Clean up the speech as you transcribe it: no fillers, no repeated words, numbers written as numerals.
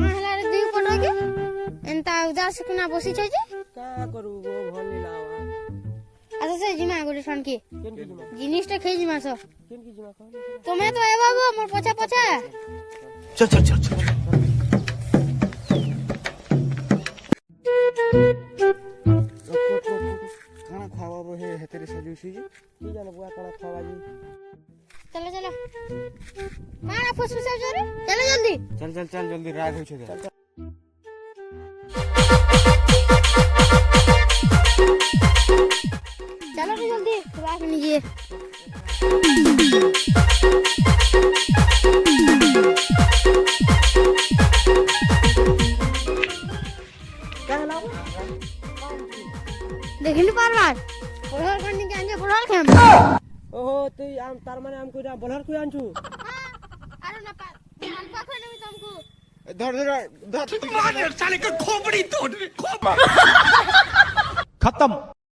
हेला रे दुई पट के एंता उदास कुना बसी छै जे का करू गो भनी लावा अच्छा से जिमा गोटे ठान के केन की जिमा जिनिसटा खेई जिमा सो केन की जिमा कहले तमे तो ए बाबू मोर पछा पछा चल चल चल चल खाना खावा हे हेतेरे सजुसी जी की जाने बुआ खाना खावा जी चलो चलो काना फुसफुस जोरे चलो जल्दी चल चल चल जल्दी राग होय छै चलो रे जल्दी बात नीजिए क्या लाओ देखिन पारवार बोलर करनी के आंजे बोलर खेम ओहो तू आम तार माने आम कोइरा बोलर कोइ आनछु अरे ना पार अल्पा खोले भी तुमको धर धर साले का खोपड़ी तोड़ खत्म।